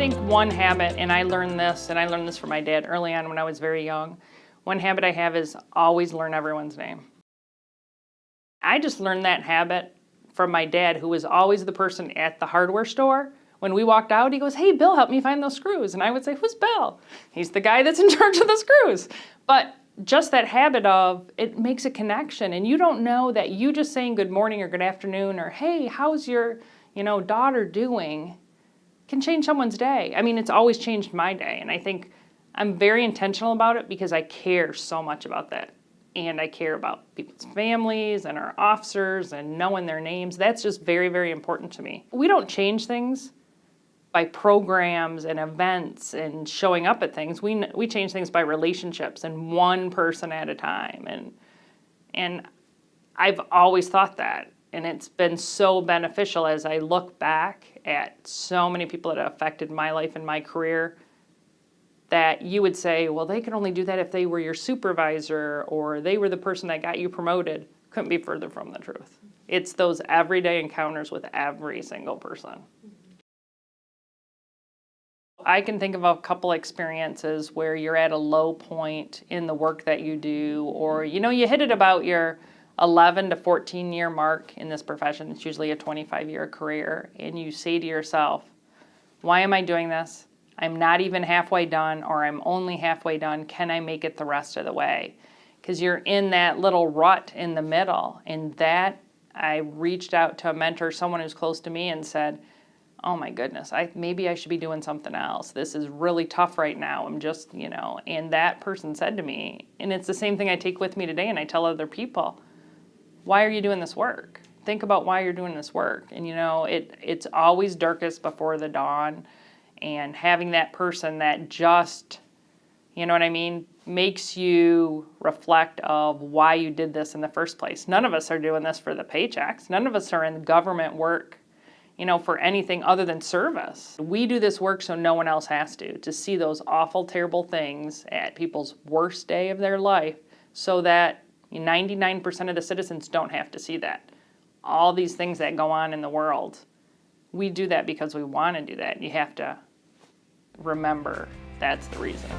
think one habit, and I learned this from my dad early on when I was very young, one habit I have is always learn everyone's name. I just learned that habit from my dad, who was always the person at the hardware store. When we walked out, he goes, "Hey, Bill, help me find those screws." And I would say, "Who's Bill?" He's the guy that's in charge of the screws. But just that habit of, it makes a connection. And you don't know that you just saying good morning or good afternoon or, "Hey, how's your, daughter doing?" can change someone's day. I mean, it's always changed my day. And I think I'm very intentional about it because I care so much about that. And I care about people's families and our officers and knowing their names. That's just very, very important to me. We don't change things by programs and events and showing up at things. We change things by relationships and one person at a time. And I've always thought that. And it's been so beneficial as I look back at so many people that have affected my life and my career, that you would say, well, they could only do that if they were your supervisor or they were the person that got you promoted. Couldn't be further from the truth. It's those everyday encounters with every single person. I can think of a couple experiences where you're at a low point in the work that you do, or you hit it about your 11 to 14 year mark in this profession. It's usually a 25-year career, and you say to yourself, why am I doing this? I'm not even halfway done, or I'm only halfway done. Can I make it the rest of the way? Because you're in that little rut in the middle. And that, I reached out to a mentor, someone who's close to me, and said, oh my goodness, maybe I should be doing something else. This is really tough right now. I'm just, and that person said to me, and it's the same thing I take with me today and I tell other people, why are you doing this work? Think about why you're doing this work. And it's always darkest before the dawn. And having that person that just, makes you reflect of why you did this in the first place. None of us are doing this for the paychecks. None of us are in government work, for anything other than service. We do this work so no one else has to see those awful, terrible things at people's worst day of their life so that 99% of the citizens don't have to see that. All these things that go on in the world, we do that because we want to do that. You have to remember that's the reason.